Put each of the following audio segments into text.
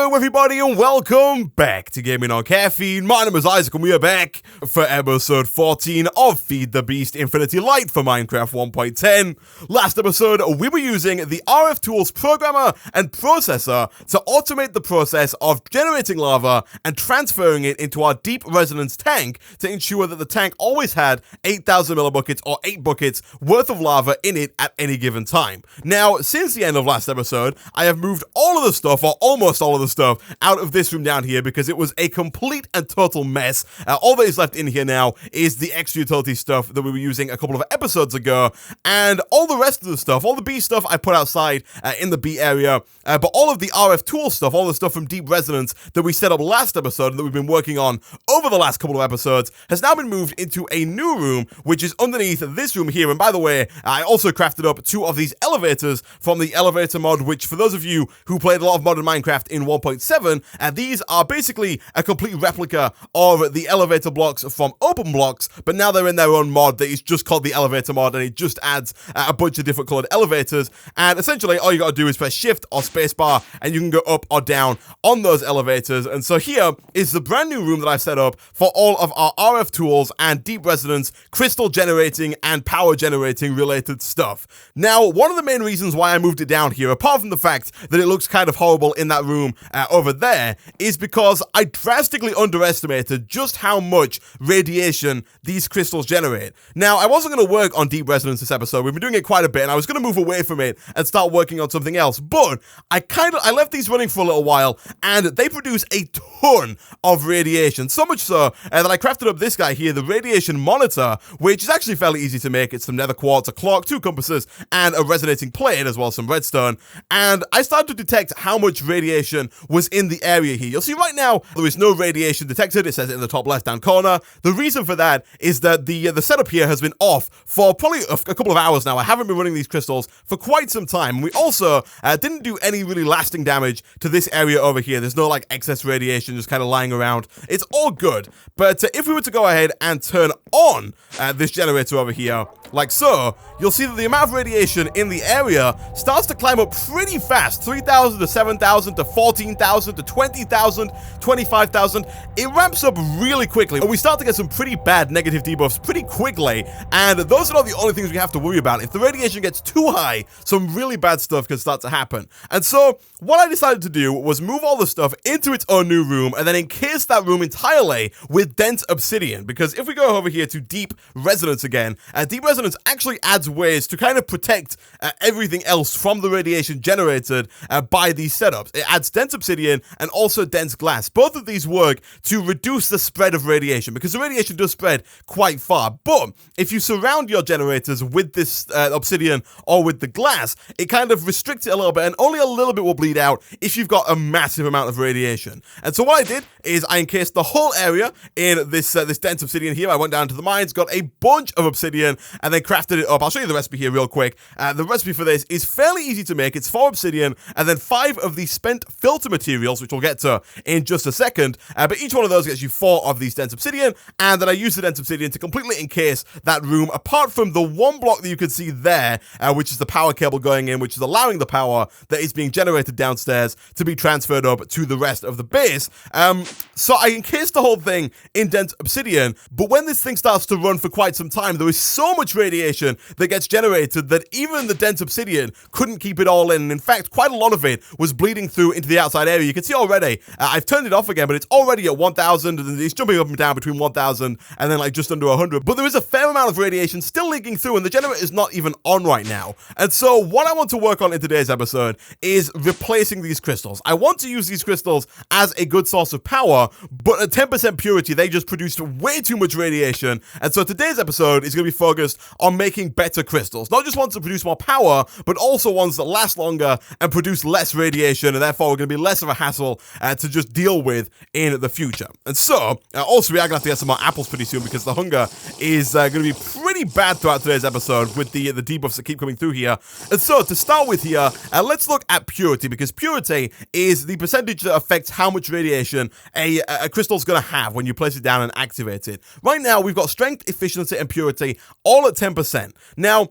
Hello everybody and welcome back to Gaming on Caffeine. My name is Isaac and we are back for episode 14 of Feed the Beast Infinity Lite for Minecraft 1.10. Last episode we were using the RFTools programmer and processor to automate the process of generating lava and transferring it into our deep resonance tank to ensure that the tank always had 8,000 millibuckets or 8 buckets worth of lava in it at any given time. Now, since the end of last episode, I have moved all of the stuff, or almost all of the stuff, out of this room down here because it was a complete and total mess. All that is left in here now is the extra utility stuff that we were using a couple of episodes ago, and all the rest of the stuff, all the B stuff I put outside in the B area, but all of the RFTools stuff, all the stuff from Deep Resonance that we set up last episode and that we've been working on over the last couple of episodes has now been moved into a new room, which is underneath this room here. And by the way, I also crafted up 2 of these elevators from the elevator mod, which for those of you who played a lot of modern Minecraft in 1.7, these are basically a complete replica of the elevator blocks from Open Blocks, but now they're in their own mod that is just called the elevator mod, and it just adds a bunch of different colored elevators, and essentially all you gotta do is press shift or spacebar and you can go up or down on those elevators. And so here is the brand new room that I've set up for all of our RFTools and Deep Resonance crystal generating and power generating related stuff. Now, one of the main reasons why I moved it down here, apart from the fact that it looks kind of horrible in that room over there, is because I drastically underestimated just how much radiation these crystals generate. Now, I wasn't going to work on Deep Resonance this episode. We've been doing it quite a bit, and I was going to move away from it and start working on something else, but I left these running for a little while, and they produce a ton of radiation, so much so that I crafted up this guy here, the radiation monitor, which is actually fairly easy to make. It's some nether quartz, a clock, 2 compasses, and a resonating plate, as well as some redstone, and I started to detect how much radiation was in the area here. You'll see right now there is no radiation detected. It says it in the top left-hand corner. The reason for that is that the setup here has been off for probably a couple of hours now. I haven't been running these crystals for quite some time. We also didn't do any really lasting damage to this area over here. There's no like excess radiation just kind of lying around. It's all good. But if we were to go ahead and turn on this generator over here, like so, you'll see that the amount of radiation in the area starts to climb up pretty fast. 3,000 to 7,000 to 14,000 to 20,000, 25,000. It ramps up really quickly, and we start to get some pretty bad negative debuffs pretty quickly, and those are not the only things we have to worry about. If the radiation gets too high, some really bad stuff can start to happen. And so, what I decided to do was move all the stuff into its own new room, and then encase that room entirely with dense obsidian, because if we go over here to Deep Resonance again, Deep Resonance actually adds ways to kind of protect everything else from the radiation generated by these setups. It adds dense obsidian and also dense glass. Both of these work to reduce the spread of radiation, because the radiation does spread quite far. But if you surround your generators with this obsidian or with the glass, it kind of restricts it a little bit, and only a little bit will bleed out if you've got a massive amount of radiation. And so what I did is I encased the whole area in this dense obsidian here. I went down to the mines, got a bunch of obsidian, and then crafted it up. I'll show you the recipe here real quick. The recipe for this is fairly easy to make. It's 4 obsidian and then 5 of the spent filter materials, which we'll get to in just a second. But each one of those gets you 4 of these dense obsidian, and then I use the dense obsidian to completely encase that room, apart from the one block that you can see there, which is the power cable going in, which is allowing the power that is being generated downstairs to be transferred up to the rest of the base. So I encased the whole thing in dense obsidian, but when this thing starts to run for quite some time, there is so much radiation that gets generated that even the dense obsidian couldn't keep it all in. In fact, quite a lot of it was bleeding through into the outside area. You can see already, I've turned it off again, but it's already at 1,000, and it's jumping up and down between 1,000 and then like just under 100. But there is a fair amount of radiation still leaking through, and the generator is not even on right now. And so what I want to work on in today's episode is replacing these crystals. I want to use these crystals as a good source of power, but at 10% purity, they just produced way too much radiation. And so today's episode is going to be focused on making better crystals. Not just ones that produce more power, but also ones that last longer and produce less radiation, and therefore are going to be less of a hassle to just deal with in the future. And so, also we are going to have to get some more apples pretty soon, because the hunger is going to be pretty bad throughout today's episode with the debuffs that keep coming through here. And so, to start with here, let's look at purity, because purity is the percentage that affects how much radiation a crystal's going to have when you place it down and activate it. Right now, we've got strength, efficiency, and purity all at 10%. Now,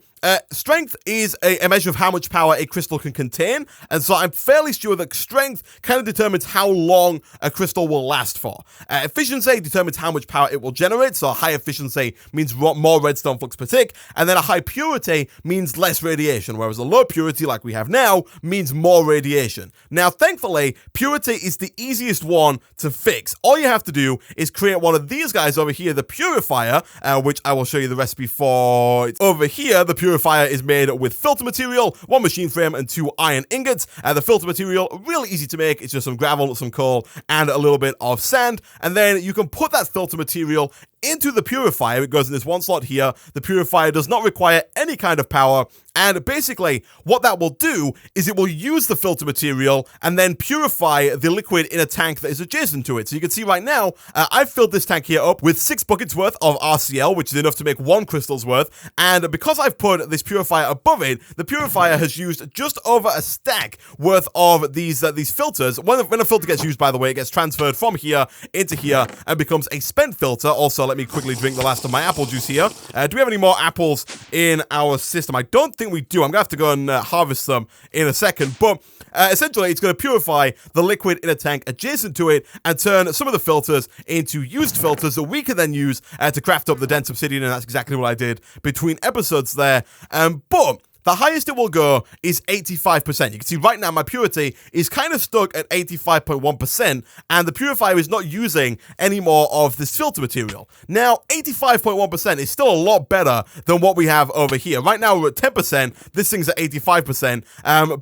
strength is a measure of how much power a crystal can contain, and so I'm fairly sure that strength kind of determines how long a crystal will last for. Efficiency determines how much power it will generate, so a high efficiency means more redstone flux per tick, and then a high purity means less radiation, whereas a low purity, like we have now, means more radiation. Now, thankfully, purity is the easiest one to fix. All you have to do is create one of these guys over here, the purifier, which I will show you the recipe for. It's over here. The purifier is made with filter material, 1 machine frame, and 2 iron ingots. The filter material, really easy to make. It's just some gravel, some coal, and a little bit of sand. And then you can put that filter material into the purifier. It goes in this one slot here. The purifier does not require any kind of power, and basically what that will do is it will use the filter material and then purify the liquid in a tank that is adjacent to it. So you can see right now, I've filled this tank here up with 6 buckets worth of RCL, which is enough to make 1 crystal's worth, and because I've put this purifier above it, the purifier has used just over a stack worth of these filters. When a filter gets used, by the way, it gets transferred from here into here and becomes a spent filter. Also, let me quickly drink the last of my apple juice here. Do we have any more apples in our system? I don't think we do. I'm going to have to go and harvest them in a second, but essentially it's going to purify the liquid in a tank adjacent to it and turn some of the filters into used filters that we can then use to craft up the dense obsidian, and that's exactly what I did between episodes there. But the highest it will go is 85%. You can see right now my purity is kind of stuck at 85.1%, and the purifier is not using any more of this filter material. Now, 85.1% is still a lot better than what we have over here. Right now we're at 10%, this thing's at 85%,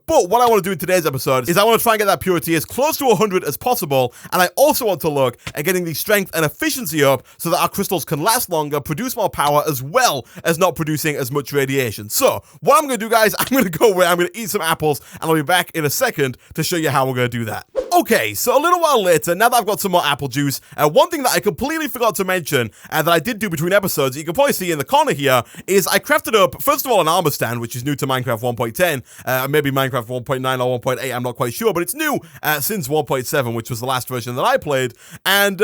but what I want to do in today's episode is I want to try and get that purity as close to 100 as possible, and I also want to look at getting the strength and efficiency up so that our crystals can last longer, produce more power, as well as not producing as much radiation. So, what I'm going to do, guys, I'm going to go away, I'm going to eat some apples, and I'll be back in a second to show you how we're going to do that. Okay, so a little while later, now that I've got some more apple juice, one thing that I completely forgot to mention, and that I did do between episodes, you can probably see in the corner here, is I crafted up, first of all, an armor stand, which is new to Minecraft 1.10, maybe Minecraft 1.9 or 1.8, I'm not quite sure, but it's new since 1.7, which was the last version that I played, and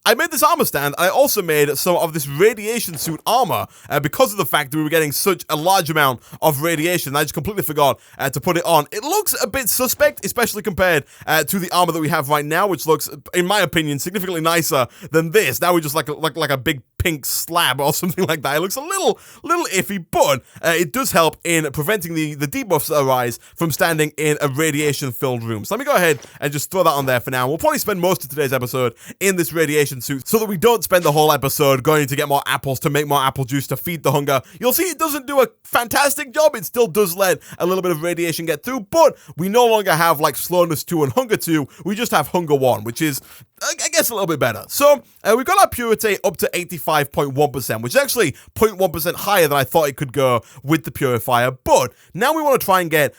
I made this armor stand, and I also made some of this radiation suit armor because of the fact that we were getting such a large amount of radiation. I just completely forgot to put it on. It looks a bit suspect, especially compared to the armor that we have right now, which looks, in my opinion, significantly nicer than this. Now we're just like a big pink slab or something like that. It looks a little iffy, but it does help in preventing the debuffs that arise from standing in a radiation-filled room. So let me go ahead and just throw that on there for now. We'll probably spend most of today's episode in this radiation suit so that we don't spend the whole episode going to get more apples, to make more apple juice, to feed the hunger. You'll see it doesn't do a fantastic job. It still does let a little bit of radiation get through, but we no longer have like slowness 2 and hunger 2. We just have hunger 1, which is, I guess, a little bit better. So we've got our purity up to 85.1%, which is actually 0.1% higher than I thought it could go with the purifier. But now we want to try and get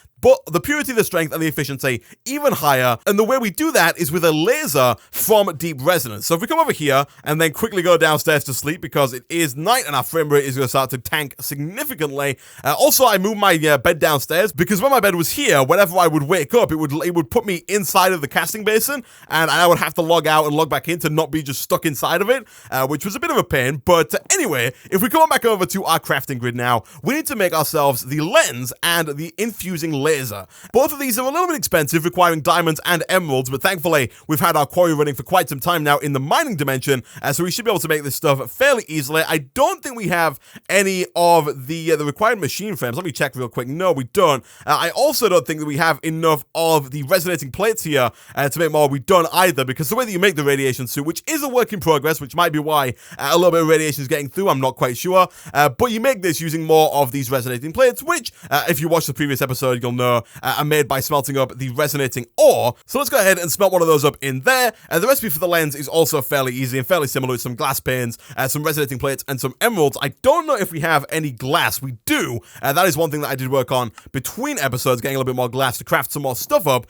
the purity, the strength, and the efficiency even higher, and the way we do that is with a laser from Deep Resonance. So if we come over here and then quickly go downstairs to sleep because it is night and our frame rate is going to start to tank significantly. Also, I moved my bed downstairs because when my bed was here, whenever I would wake up, it would put me inside of the casting basin, and I would have to log out and log back in to not be just stuck inside of it, which was a bit of a pain. But anyway, if we come on back over to our crafting grid now, we need to make ourselves the lens and the infusing laser. Both of these are a little bit expensive, requiring diamonds and emeralds, but thankfully we've had our quarry running for quite some time now in the mining dimension, so we should be able to make this stuff fairly easily. I don't think we have any of the required machine frames. Let me check real quick. No, we don't. I also don't think that we have enough of the resonating plates here to make more. We don't either, because the way that you make the radiation suit, which is a work in progress, which might be why a little bit of radiation is getting through, I'm not quite sure, but you make this using more of these resonating plates, which, if you watch the previous episode, you'll know are made by smelting up the resonating ore. So let's go ahead and smelt one of those up in there. The recipe for the lens is also fairly easy and fairly similar, with some glass panes, some resonating plates, and some emeralds. I don't know if we have any glass. We do. That is one thing that I did work on between episodes, getting a little bit more glass to craft some more stuff up,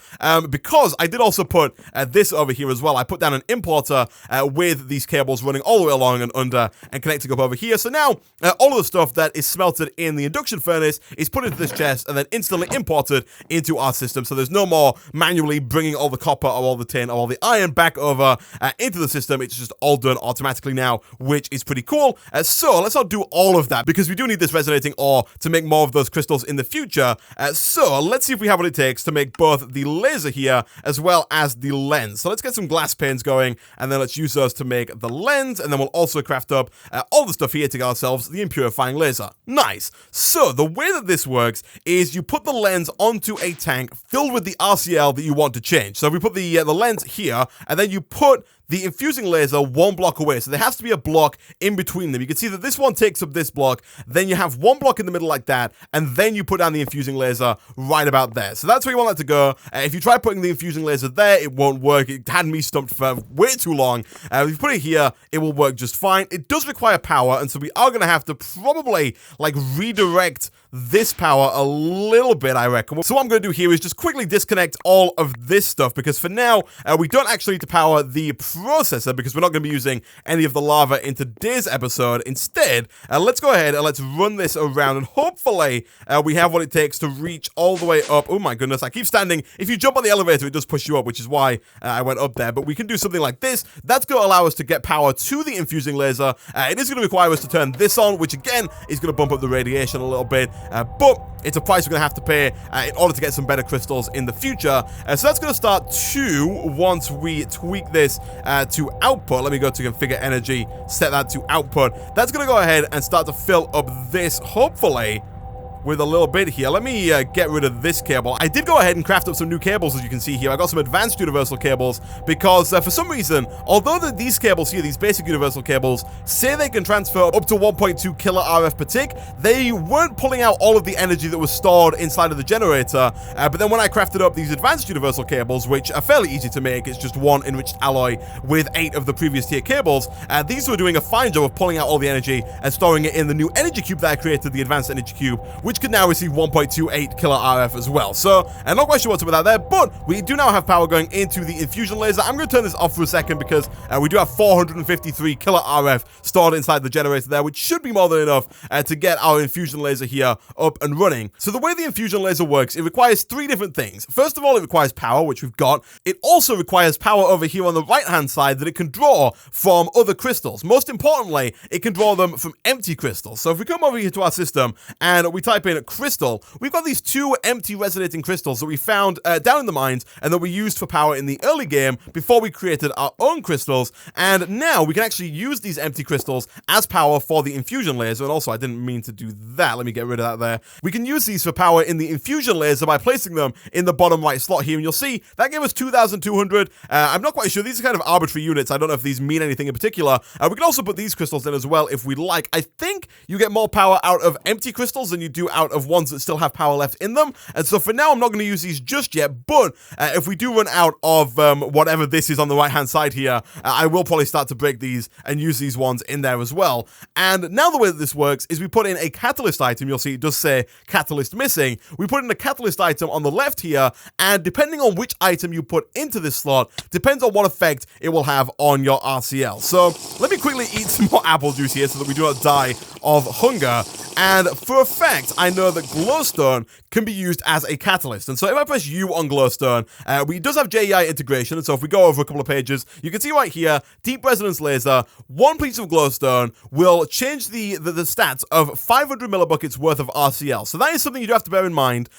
because I did also put this over here as well. I put down an importer with these cables running all the way along and under and connecting up over here. So now all of the stuff that is smelted in the induction furnace is put into this chest and then instantly imported imported into our system, so there's no more manually bringing all the copper or all the tin or all the iron back over into the system. It's just all done automatically now, which is pretty cool. So let's not do all of that, because we do need this resonating ore to make more of those crystals in the future. So let's see if we have what it takes to make both the laser here as well as the lens. So let's get some glass panes going, and then let's use those to make the lens, and then we'll also craft up all the stuff here to get ourselves the impurifying laser. Nice. So the way that this works is you put the lens onto a tank filled with the RCL that you want to change. So we put the lens here, and then you put the infusing laser one block away. So there has to be a block in between them. You can see that this one takes up this block, then you have one block in the middle like that, and then you put down the infusing laser right about there. So that's where you want that to go. If you try putting the infusing laser there, it won't work. It had me stumped for way too long. If you put it here, it will work just fine. It does require power, and so we are going to have to probably like redirect this power a little bit, I reckon. So what I'm going to do here is just quickly disconnect all of this stuff, because for now, we don't actually need to power the processor, because we're not going to be using any of the lava in today's episode. Instead, let's go ahead and let's run this around, and hopefully we have what it takes to reach all the way up. Oh my goodness, I keep standing. If you jump on the elevator, it does push you up, which is why I went up there. But we can do something like this. That's going to allow us to get power to the infusing laser. It is going to require us to turn this on, which again is going to bump up the radiation a little bit. But it's a price we're going to have to pay in order to get some better crystals in the future. So that's going to start once we tweak this to output. Let me go to configure energy, set that to output. That's going to go ahead and start to fill up this, hopefully, with a little bit here. Let me get rid of this cable. I did go ahead and craft up some new cables, as you can see here. I got some advanced universal cables because for some reason, although these cables here, these basic universal cables, say they can transfer up to 1.2 kilo RF per tick, they weren't pulling out all of the energy that was stored inside of the generator. But then when I crafted up these advanced universal cables, which are fairly easy to make, it's just one enriched alloy with 8 of the previous tier cables, these were doing a fine job of pulling out all the energy and storing it in the new energy cube that I created, the advanced energy cube, which can now receive 1.28 kilo RF as well. So I'm not quite sure what's up with that there, but we do now have power going into the infusion laser. I'm going to turn this off for a second because we do have 453 kilo RF stored inside the generator there, which should be more than enough to get our infusion laser here up and running. So the way the infusion laser works, it requires 3 different things. First of all, it requires power, which we've got. It also requires power over here on the right-hand side that it can draw from other crystals. Most importantly, it can draw them from empty crystals. So if we come over here to our system and we type in crystal, we've got these 2 empty resonating crystals that we found down in the mines and that we used for power in the early game before we created our own crystals. And now we can actually use these empty crystals as power for the infusion laser. And also, I didn't mean to do that. Let me get rid of that there. We can use these for power in the infusion laser by placing them in the bottom right slot here. And you'll see that gave us 2,200. I'm not quite sure. These are kind of arbitrary units. I don't know if these mean anything in particular. We can also put these crystals in as well if we'd like. I think you get more power out of empty crystals than you do out of ones that still have power left in them. And so for now, I'm not going to use these just yet, but if we do run out of whatever this is on the right hand side here, I will probably start to break these and use these ones in there as well. And now the way that this works is we put in a catalyst item. You'll see it does say catalyst missing. We put in a catalyst item on the left here, and depending on which item you put into this slot depends on what effect it will have on your RCL. So let me quickly eat some more apple juice here so that we do not die of hunger. And for a fact, I know that glowstone can be used as a catalyst. And so if I press U on glowstone, it does have JEI integration. And so if we go over a couple of pages, you can see right here, deep resonance laser, 1 piece of glowstone will change the stats of 500 millibuckets worth of RCL. So that is something you do have to bear in mind.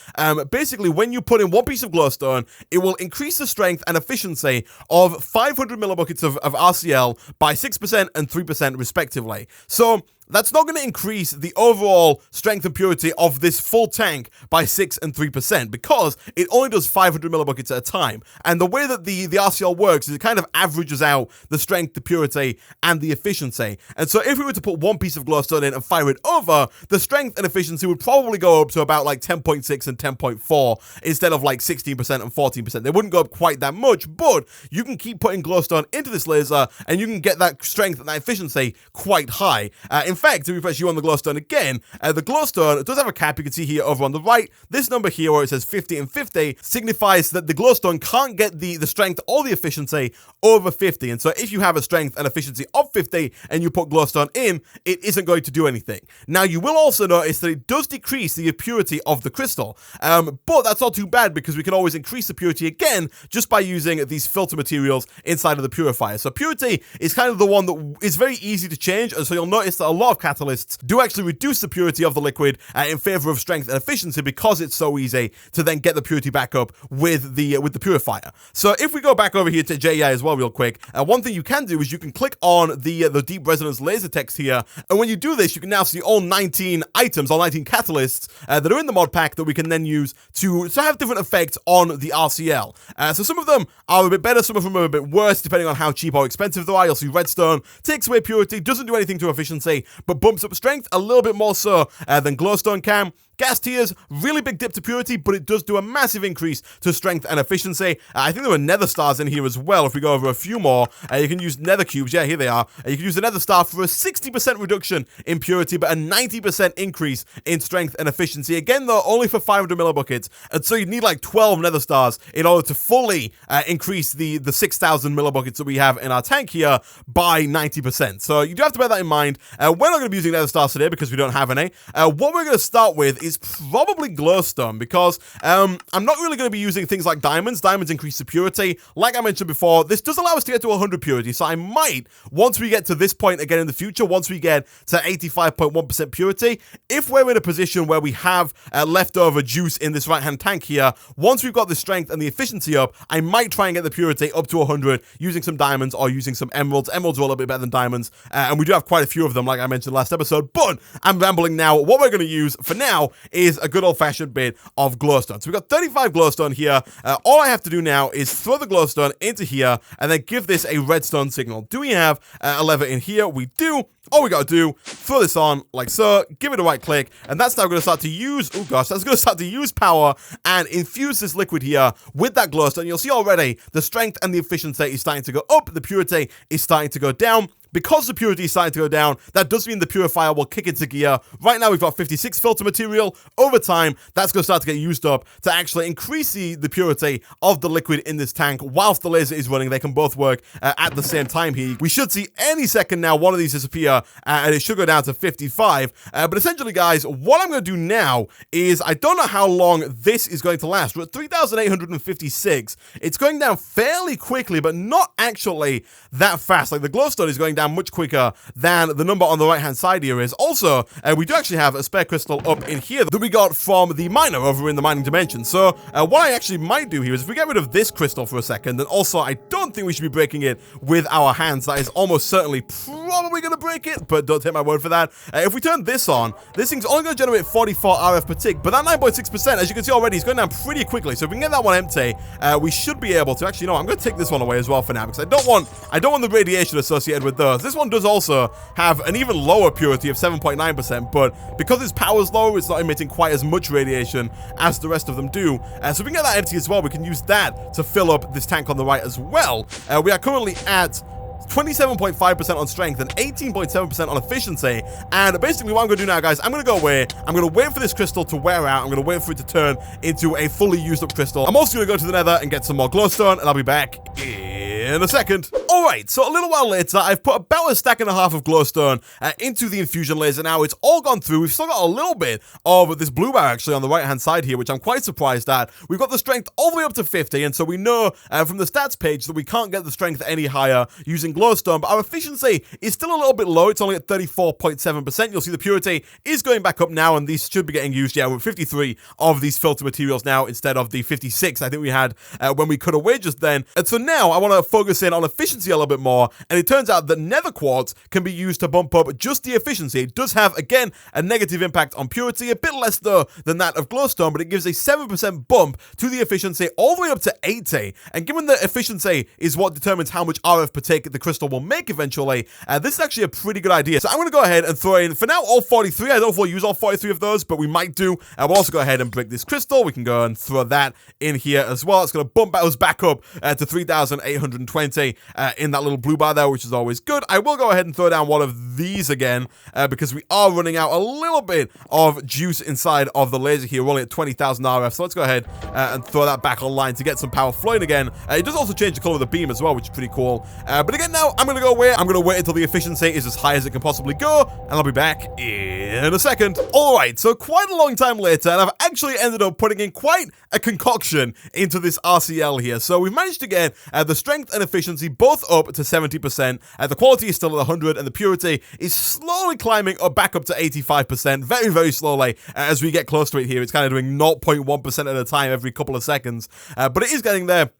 Basically, when you put in 1 piece of glowstone, it will increase the strength and efficiency of 500 millibuckets of RCL by 6% and 3% respectively. So that's not going to increase the overall strength and purity of this full tank by 6 and 3% because it only does 500 millibuckets at a time. And the way that the RCL works is it kind of averages out the strength, the purity, and the efficiency. And so if we were to put 1 piece of glowstone in and fire it over, the strength and efficiency would probably go up to about like 10.6 and 10.4 instead of like 16% and 14%. They wouldn't go up quite that much, but you can keep putting glowstone into this laser and you can get that strength and that efficiency quite high. In fact, if we press U on the glowstone again, the glowstone does have a cap. You can see here over on the right. This number here where it says 50 and 50 signifies that the glowstone can't get the strength or the efficiency over 50. And so if you have a strength and efficiency of 50 and you put glowstone in, it isn't going to do anything. Now, you will also notice that it does decrease the purity of the crystal, but that's not too bad because we can always increase the purity again just by using these filter materials inside of the purifier. So purity is kind of the one that is very easy to change, and so you'll notice that a lot of catalysts do actually reduce the purity of the liquid in favor of strength and efficiency because it's so easy to then get the purity back up with the purifier. So if we go back over here to JEI as well real quick, one thing you can do is you can click on the deep resonance laser text here, and when you do this, you can now see all 19 items, all 19 catalysts that are in the mod pack that we can then use to have different effects on the RCL. So some of them are a bit better, some of them are a bit worse, depending on how cheap or expensive they are. You'll see redstone takes away purity, doesn't do anything to efficiency, but bumps up strength a little bit more so than glowstone can. Gas tiers, really big dip to purity, but it does do a massive increase to strength and efficiency. I think there were nether stars in here as well. If we go over a few more, you can use nether cubes. Yeah, here they are. You can use the nether star for a 60% reduction in purity, but a 90% increase in strength and efficiency. Again, though, only for 500 millibuckets. And so you need like 12 nether stars in order to fully increase the 6,000 millibuckets that we have in our tank here by 90%. So you do have to bear that in mind. We're not going to be using nether stars today because we don't have any. What we're going to start with is probably glowstone because I'm not really going to be using things like diamonds. Diamonds increase the purity. Like I mentioned before, this does allow us to get to 100 purity, so I might, once we get to this point again in the future, once we get to 85.1% purity, if we're in a position where we have leftover juice in this right-hand tank here, once we've got the strength and the efficiency up, I might try and get the purity up to 100 using some diamonds or using some emeralds. Emeralds are a little bit better than diamonds, and we do have quite a few of them, like I mentioned last episode, but I'm rambling now. What we're going to use for now is a good old-fashioned bit of glowstone. So we've got 35 glowstone here. All I have to do now is throw the glowstone into here and then give this a redstone signal. Do we have a lever in here? We do. All we got to do, throw this on like so, give it a right click, and that's now going to start to use, oh gosh, that's going to start to use power and infuse this liquid here with that glowstone. You'll see already the strength and the efficiency is starting to go up, the purity is starting to go down. Because the purity is starting to go down, that does mean the purifier will kick into gear. Right now, we've got 56 filter material. Over time, that's going to start to get used up to actually increase the purity of the liquid in this tank whilst the laser is running. They can both work at the same time here. We should see any second now one of these disappear, and it should go down to 55. But essentially, guys, what I'm going to do now is I don't know how long this is going to last. We're at 3,856. It's going down fairly quickly, but not actually that fast. Like the glowstone is going down much quicker than the number on the right hand side here is. Also, we do actually have a spare crystal up in here that we got from the miner over in the mining dimension. So what I actually might do here is if we get rid of this crystal for a second, then also I don't think we should be breaking it with our hands. That is almost certainly probably going to break it, but don't take my word for that. If we turn this on, this thing's only going to generate 44 RF per tick, but that 9.6%, as you can see already, is going down pretty quickly. So if we can get that one empty, we should be able to. Actually, no, I'm going to take this one away as well for now because I don't want the radiation associated with those. This one does also have an even lower purity of 7.9%, but because its power is low, it's not emitting quite as much radiation as the rest of them do. So if we can get that empty as well, we can use that to fill up this tank on the right as well. We are currently at 27.5% on strength and 18.7% on efficiency. And basically what I'm going to do now, guys, I'm going to go away. I'm going to wait for this crystal to wear out. I'm going to wait for it to turn into a fully used up crystal. I'm also going to go to the nether and get some more glowstone, and I'll be back in a second. Alright, so a little while later, I've put about a stack and a half of glowstone into the infusion laser. Now, it's all gone through. We've still got a little bit of this blue bar actually on the right-hand side here, which I'm quite surprised at. We've got the strength all the way up to 50, and so we know from the stats page that we can't get the strength any higher using glowstone, but our efficiency is still a little bit low. It's only at 34.7%. You'll see the purity is going back up now, and these should be getting used. Yeah, with 53 of these filter materials now instead of the 56 I think we had when we cut away just then. And so now I want to focus in on efficiency a little bit more, and it turns out that nether quartz can be used to bump up just the efficiency. It does have, again, a negative impact on purity, a bit less though than that of glowstone, but it gives a 7% bump to the efficiency all the way up to 80. And given that efficiency is what determines how much RF per tick the crystal will make eventually, this is actually a pretty good idea. So I'm going to go ahead and throw in, for now, all 43. I don't know if we'll use all 43 of those, but we might do. We'll also go ahead and break this crystal. We can go and throw that in here as well. It's going to bump us back up to 3,820 in that little blue bar there, which is always good. I will go ahead and throw down one of these again, because we are running out a little bit of juice inside of the laser here. We're only at 20,000 RF, so let's go ahead and throw that back online to get some power flowing again. It does also change the color of the beam as well, which is pretty cool. But again, now I'm going to go away. I'm going to wait until the efficiency is as high as it can possibly go, and I'll be back in a second. All right, so quite a long time later, and I've actually ended up putting in quite a concoction into this RCL here. So we've managed to get the strength and efficiency both up to 70%. The quality is still at 100, and the purity is slowly climbing up back up to 85%, very, very slowly. As we get close to it here, it's kind of doing 0.1% at a time every couple of seconds, but it is getting there.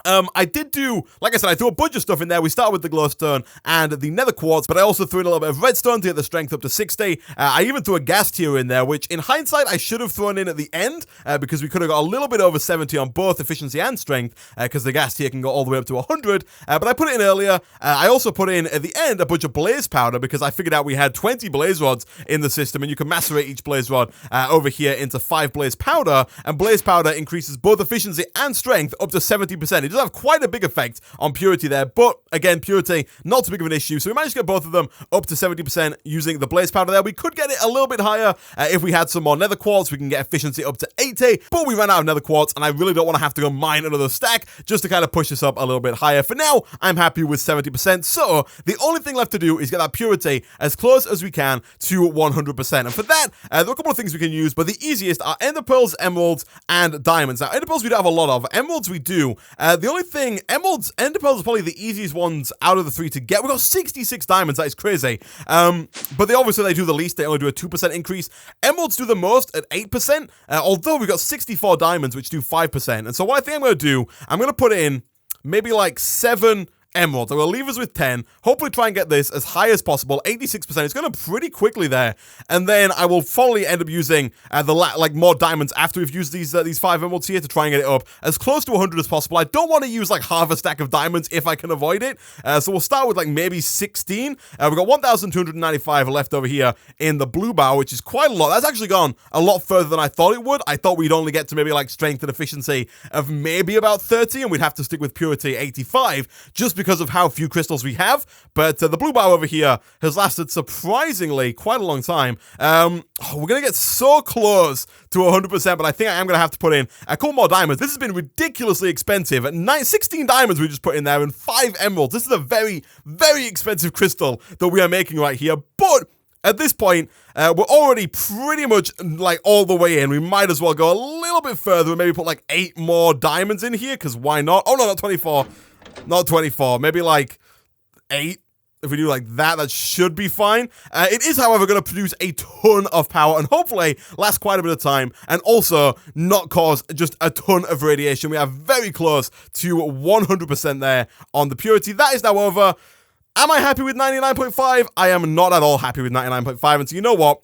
I did do, like I said, I threw a bunch of stuff in there. We started with the glowstone and the nether quartz, but I also threw in a little bit of redstone to get the strength up to 60. I even threw a gas tier in there, which in hindsight I should have thrown in at the end, because we could have got a little bit over 70 on both efficiency and strength, because the gas tier can go all the way up to 100, but I put it in earlier. I also put in at the end a bunch of blaze powder, because I figured out we had 20 blaze rods in the system, and you can macerate each blaze rod over here into 5 blaze powder, and blaze powder increases both efficiency and strength up to 70%. It does have quite a big effect on purity there, but again, purity, not too big of an issue, so we managed to get both of them up to 70% using the blaze powder there. We could get it a little bit higher if we had some more nether quartz. We can get efficiency up to 80, but we ran out of nether quartz, and I really don't want to have to go mine another stack just to kind of push this up a little bit higher. For now, I'm happy with 70%, so the only thing left to do is get that purity as close as we can to 100%, and for that, there are a couple of things we can use, but the easiest are ender pearls, emeralds, and diamonds. Now, ender pearls we don't have a lot of, emeralds we do. The only thing, emeralds, ender pearls are probably the easiest ones out of the three to get. We've got 66 diamonds, that is crazy. But they do the least, they only do a 2% increase. Emeralds do the most at 8%, although we've got 64 diamonds, which do 5%. And so what I think I'm going to do, I'm going to put in maybe like 7 emeralds. I will leave us with 10. Hopefully try and get this as high as possible. 86%. It's going to pretty quickly there. And then I will probably end up using more diamonds after we've used these 5 emeralds here to try and get it up as close to 100 as possible. I don't want to use like half a stack of diamonds if I can avoid it. So we'll start with like maybe 16. We've got 1,295 left over here in the blue bar, which is quite a lot. That's actually gone a lot further than I thought it would. I thought we'd only get to maybe like strength and efficiency of maybe about 30, and we'd have to stick with purity 85 just because of how few crystals we have, but the blue bar over here has lasted surprisingly quite a long time. We're gonna get so close to 100%, but I think I am gonna have to put in a couple more diamonds. This has been ridiculously expensive. 16 diamonds we just put in there and 5 emeralds. This is a very, very expensive crystal that we are making right here, but at this point, we're already pretty much like all the way in. We might as well go a little bit further and maybe put like 8 more diamonds in here, because why not? Oh no, not 24. Not 24, maybe like 8. If we do like that, that should be fine. It is, however, going to produce a ton of power and hopefully last quite a bit of time, and also not cause just a ton of radiation. We are very close to 100% there on the purity. That is now over. Am I happy with 99.5? I am not at all happy with 99.5, and so you know what?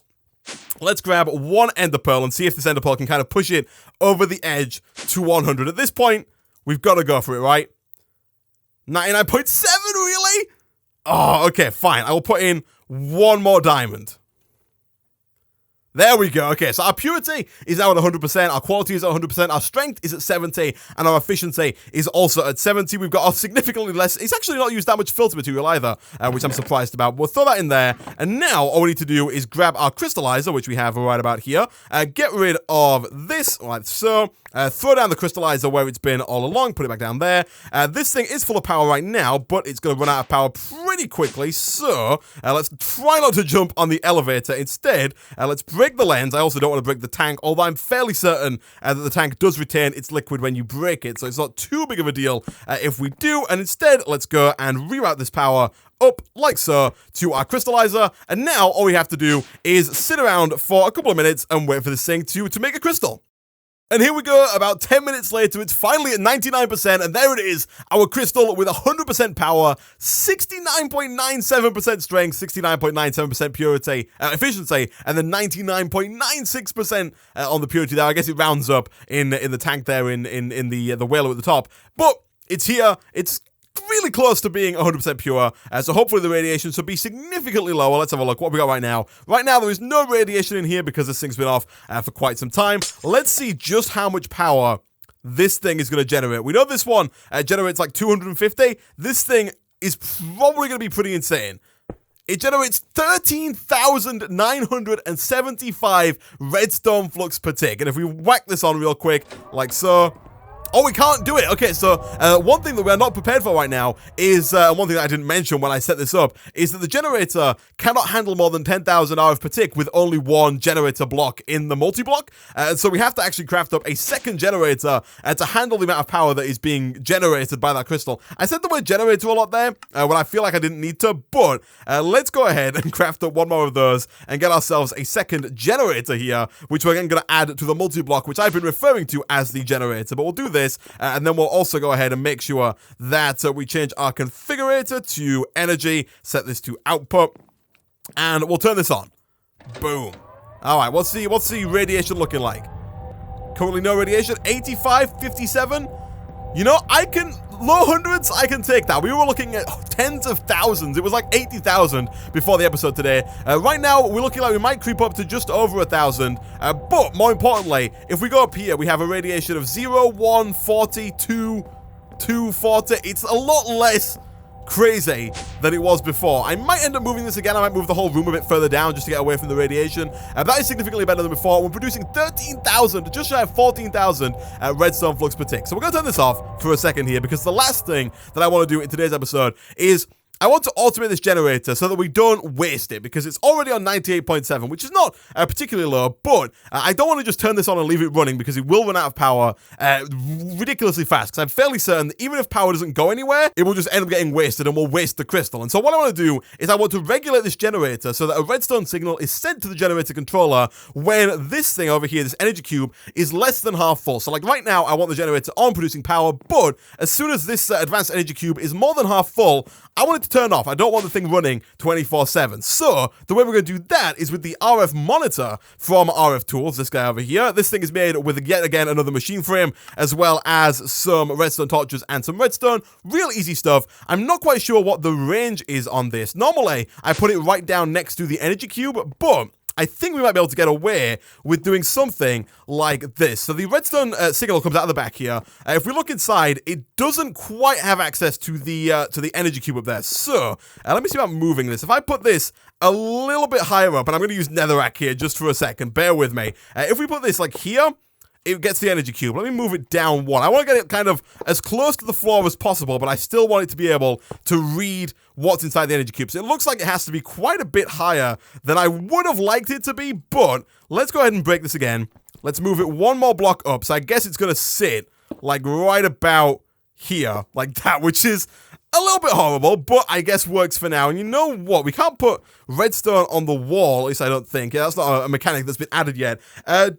Let's grab one ender pearl and see if this ender pearl can kind of push it over the edge to 100. At this point, we've got to go for it, right? 99.7, really? Oh, okay, fine. I will put in one more diamond. There we go. Okay, so our purity is now at 100%, our quality is at 100%, our strength is at 70, and our efficiency is also at 70. We've got a significantly less. It's actually not used that much filter material either, which I'm surprised about. We'll throw that in there, and now all we need to do is grab our crystallizer, which we have right about here, get rid of this, like so. Throw down the crystallizer where it's been all along, put it back down there. This thing is full of power right now, but it's going to run out of power pretty quickly, so let's try not to jump on the elevator. Instead, let's break the lens. I also don't want to break the tank, although I'm fairly certain that the tank does retain its liquid when you break it, so it's not too big of a deal if we do. And instead, let's go and reroute this power up like so to our crystallizer, and now all we have to do is sit around for a couple of minutes and wait for this thing to make a crystal. And here we go, about 10 minutes later, it's finally at 99%, and there it is, our crystal with 100% power, 69.97% strength, 69.97% purity, efficiency, and then 99.96% on the purity there. I guess it rounds up in the tank there in the whaler at the top. But it's here, it's really close to being 100% pure, so hopefully the radiation should be significantly lower. Let's have a look. What we got right now? Right now, there is no radiation in here because this thing's been off for quite some time. Let's see just how much power this thing is going to generate. We know this one generates like 250. This thing is probably going to be pretty insane. It generates 13,975 redstone flux per tick. And if we whack this on real quick, like so... Oh, we can't do it. Okay, so one thing that we're not prepared for right now is, one thing that I didn't mention when I set this up, is that the generator cannot handle more than 10,000 RF per tick with only one generator block in the multi-block. And so we have to actually craft up a second generator to handle the amount of power that is being generated by that crystal. I said the word generator a lot there when I feel like I didn't need to, but let's go ahead and craft up one more of those and get ourselves a second generator here, which we're again going to add to the multi-block, which I've been referring to as the generator. But we'll do this, and then we'll also go ahead and make sure that we change our configurator to energy, set this to output, and we'll turn this on. Boom. All right, what's the radiation looking like? Currently no radiation. 85, 57. You know, low hundreds, I can take that. We were looking at tens of thousands. It was like 80,000 before the episode today. Right now, we're looking like we might creep up to just over 1,000. But more importantly, if we go up here, we have a radiation of 0, 1, 40, 2, 240. It's a lot less crazy than it was before. I might end up moving this again. I might move the whole room a bit further down just to get away from the radiation. That is significantly better than before. We're producing 13,000, just shy of 14,000 redstone flux per tick. So we're going to turn this off for a second here, because the last thing that I want to do in today's episode is I want to automate this generator so that we don't waste it, because it's already on 98.7, which is not particularly low, but I don't want to just turn this on and leave it running, because it will run out of power ridiculously fast, because I'm fairly certain that even if power doesn't go anywhere, it will just end up getting wasted and we'll waste the crystal. And so what I want to do is I want to regulate this generator so that a redstone signal is sent to the generator controller when this thing over here, this energy cube, is less than half full. So like right now, I want the generator on producing power, but as soon as this advanced energy cube is more than half full, I want it to turn off. I don't want the thing running 24/7. So the way we're going to do that is with the RF monitor from RFTools, this guy over here. This thing is made with, yet again, another machine frame, as well as some redstone torches and some redstone. Real easy stuff. I'm not quite sure what the range is on this. Normally, I put it right down next to the energy cube, but I think we might be able to get away with doing something like this. So the redstone signal comes out of the back here. If we look inside, it doesn't quite have access to the energy cube up there. So let me see about moving this. If I put this a little bit higher up, and I'm going to use netherrack here just for a second, bear with me. If we put this like here, it gets the energy cube. Let me move it down one. I want to get it kind of as close to the floor as possible, but I still want it to be able to read what's inside the energy cube. So it looks like it has to be quite a bit higher than I would have liked it to be, but let's go ahead and break this again. Let's move it one more block up. So I guess it's going to sit like right about here, like that, which is a little bit horrible, but I guess works for now. And you know what? We can't put redstone on the wall, at least I don't think. Yeah, that's not a mechanic that's been added yet.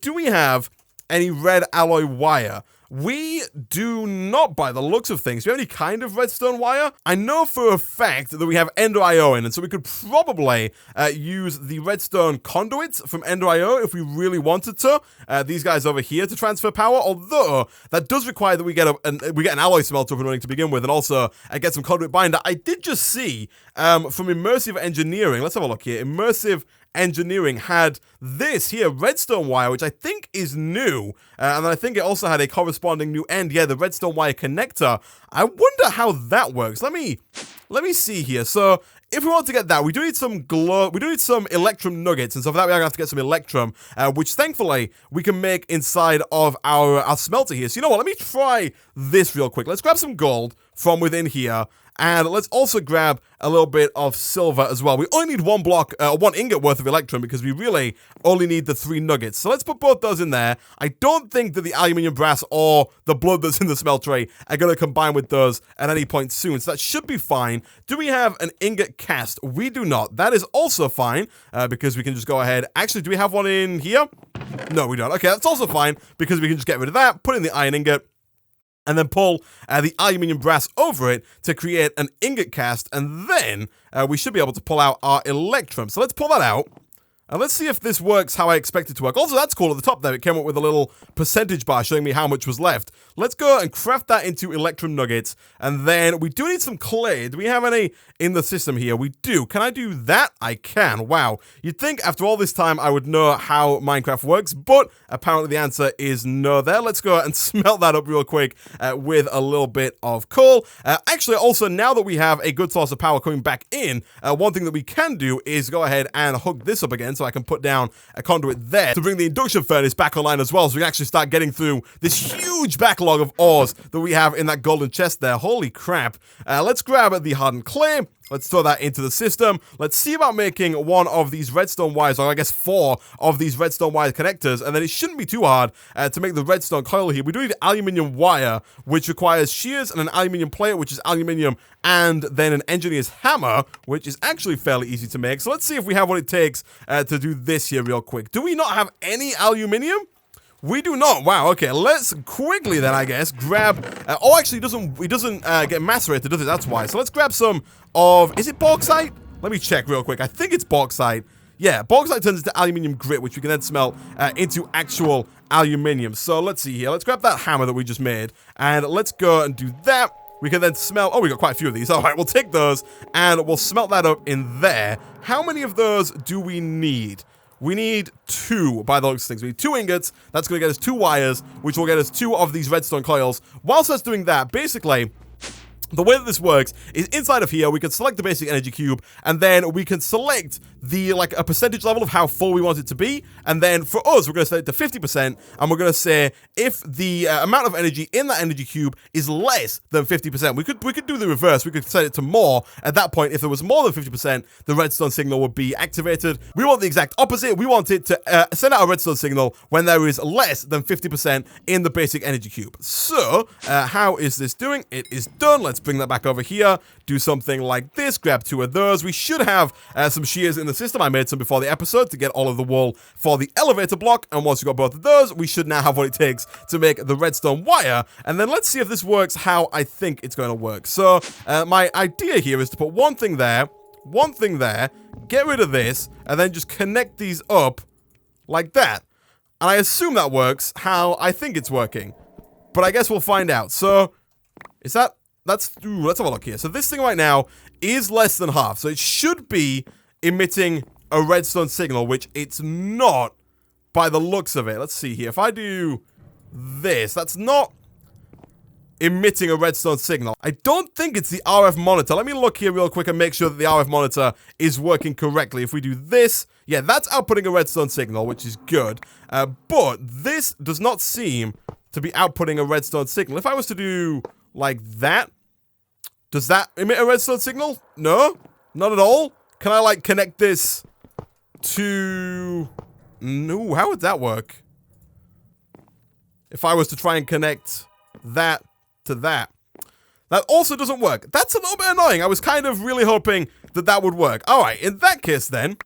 Do we have any red alloy wire? We do not, by the looks of things. Do we have any kind of redstone wire? I know for a fact that we have Ender IO in, and so we could probably use the redstone conduits from Ender IO if we really wanted to. These guys over here to transfer power, although that does require that we get an alloy smelter up and running to begin with, and also get some conduit binder. I did just see from Immersive Engineering, let's have a look here, Immersive Engineering had this here, redstone wire, which I think is new, and I think it also had a corresponding new end. Yeah, the redstone wire connector. I wonder how that works. Let me see here. So if we want to get that, we do need some electrum nuggets, and so for that we're going to have to get some electrum, which thankfully we can make inside of our smelter here. So you know what, let me try this real quick. Let's grab some gold from within here, and let's also grab a little bit of silver as well. We only need one ingot worth of electrum, because we really only need the 3 nuggets. So let's put both those in there. I don't think that the aluminium brass or the blood that's in the smelter tray are going to combine with those at any point soon. So that should be fine. Do we have an ingot cast? We do not. That is also fine, because we can just go ahead. Actually, do we have one in here? No, we don't. Okay, that's also fine, because we can just get rid of that, put in the iron ingot, and then pull the aluminium brass over it to create an ingot cast, and then we should be able to pull out our electrum. So let's pull that out. And let's see if this works how I expect it to work. Also, that's cool. At the top there, it came up with a little percentage bar showing me how much was left. Let's go and craft that into electrum nuggets. And then we do need some clay. Do we have any in the system here? We do. Can I do that? I can. Wow. You'd think after all this time I would know how Minecraft works, but apparently the answer is no there. Let's go and smelt that up real quick with a little bit of coal. Actually, also, now that we have a good source of power coming back in, one thing that we can do is go ahead and hook this up again, so I can put down a conduit there to bring the induction furnace back online as well, so we can actually start getting through this huge backlog of ores that we have in that golden chest there. Holy crap. Let's grab the hardened clay. Let's throw that into the system. Let's see about making one of these redstone wires, or I guess 4 of these redstone wire connectors, and then it shouldn't be too hard to make the redstone coil here. We do need aluminium wire, which requires shears, and an aluminium plate, which is aluminium, and then an engineer's hammer, which is actually fairly easy to make. So let's see if we have what it takes to do this here real quick. Do we not have any aluminium? We do not. Wow, okay, let's quickly then, I guess, grab... oh, actually, it doesn't get macerated, does it? That's why. So let's grab some of... Is it bauxite? Let me check real quick. I think it's bauxite. Yeah, bauxite turns into aluminium grit, which we can then smelt into actual aluminium. So let's see here. Let's grab that hammer that we just made, and let's go and do that. We can then smelt... Oh, we got quite a few of these. All right, we'll take those, and we'll smelt that up in there. How many of those do we need? We need 2 by the looks of things. We need 2 ingots. That's going to get us 2 wires, which will get us 2 of these redstone coils. Whilst that's doing that, basically, the way that this works is inside of here, we can select the basic energy cube, and then we can select the, like, a percentage level of how full we want it to be. And then for us, we're going to set it to 50%, and we're going to say if the amount of energy in that energy cube is less than 50%, we could do the reverse. We could set it to more. At that point, if there was more than 50%, the redstone signal would be activated. We want the exact opposite. We want it to send out a redstone signal when there is less than 50% in the basic energy cube. So, how is this doing? It is done. Let's bring that back over here, do something like this, grab 2 of those. We should have some shears in the system. I made some before the episode to get all of the wool for the elevator block, and once we've got both of those, we should now have what it takes to make the redstone wire. And then let's see if this works how I think it's going to work. So my idea here is to put one thing there, get rid of this, and then just connect these up like that. And I assume that works how I think it's working, but I guess we'll find out. So is that... let's have a look here. So this thing right now is less than half. So it should be emitting a redstone signal, which it's not by the looks of it. Let's see here. If I do this, that's not emitting a redstone signal. I don't think it's the RF monitor. Let me look here real quick and make sure that the RF monitor is working correctly. If we do this, yeah, that's outputting a redstone signal, which is good. But this does not seem to be outputting a redstone signal. If I was to do like that, does that emit a redstone signal? No, not at all. Can I, like, connect this to... No, how would that work? If I was to try and connect that to that. That also doesn't work. That's a little bit annoying. I was kind of really hoping that that would work. All right, in that case then,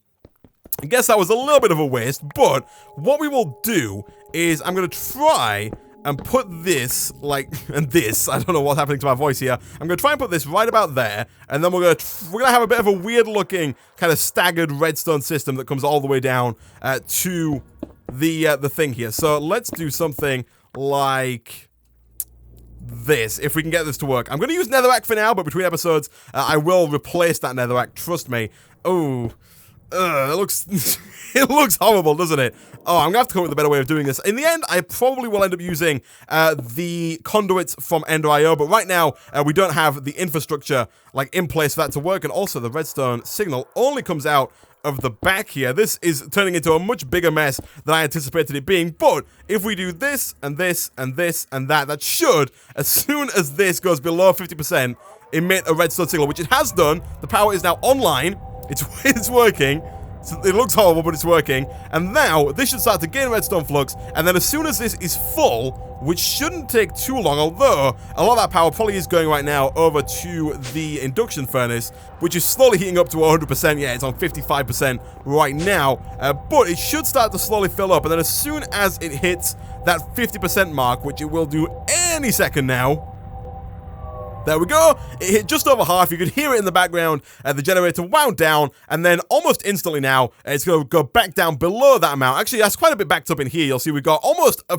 I guess that was a little bit of a waste, but what we will do is I'm going to try and put this, like, and this, I don't know what's happening to my voice here. I'm going to try and put this right about there, and then we're going to have a bit of a weird-looking, kind of staggered redstone system that comes all the way down to the thing here. So let's do something like this, if we can get this to work. I'm going to use netherrack for now, but between episodes, I will replace that netherrack, trust me. Oh, it looks... it looks horrible, doesn't it? Oh, I'm going to have to come up with a better way of doing this. In the end, I probably will end up using the conduits from Ender.io, but right now, we don't have the infrastructure like in place for that to work, and also the redstone signal only comes out of the back here. This is turning into a much bigger mess than I anticipated it being, but if we do this, and this, and this, and that, that should, as soon as this goes below 50%, emit a redstone signal, which it has done. The power is now online. It's working. So it looks horrible, but it's working. And now, this should start to gain redstone flux, and then as soon as this is full, which shouldn't take too long, although a lot of that power probably is going right now over to the induction furnace, which is slowly heating up to 100%. Yeah, it's on 55% right now, but it should start to slowly fill up, and then as soon as it hits that 50% mark, which it will do any second now, There we go. It hit just over half. You could hear it in the background. The generator wound down, and then almost instantly now, it's going to go back down below that amount. Actually, that's quite a bit backed up in here. You'll see we've got almost a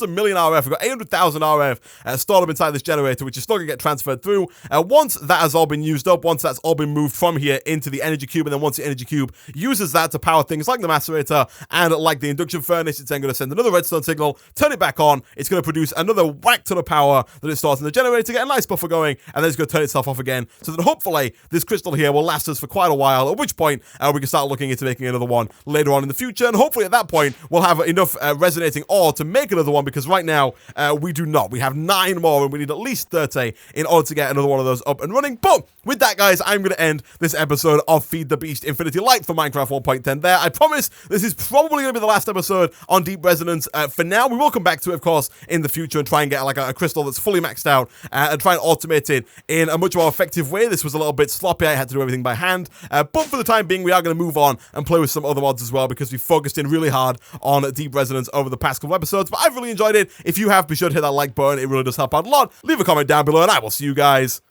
million RF. We've got 800,000 RF stored up inside this generator, which is still going to get transferred through. Once that has all been used up, once that's all been moved from here into the energy cube, and then once the energy cube uses that to power things like the macerator and like the induction furnace, it's then going to send another redstone signal, turn it back on. It's going to produce another whack ton of power that it stores in the generator to get a nice buffer going, and then it's going to turn itself off again, so that hopefully this crystal here will last us for quite a while, at which point we can start looking into making another one later on in the future, and hopefully at that point we'll have enough resonating ore to make another one, because right now we do not. We have 9 more, and we need at least 30 in order to get another one of those up and running. But with that, guys, I'm going to end this episode of Feed the Beast Infinity Light for Minecraft 1.10 there. I promise this is probably going to be the last episode on Deep Resonance for now. We will come back to it, of course, in the future and try and get like a crystal that's fully maxed out and try and automate it in a much more effective way. This was a little bit sloppy. I had to do everything by hand. But for the time being, we are going to move on and play with some other mods as well, because we focused in really hard on Deep Resonance over the past couple episodes. But I've really enjoyed it. If you have, be sure to hit that like button. It really does help out a lot. Leave a comment down below, and I will see you guys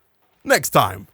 next time.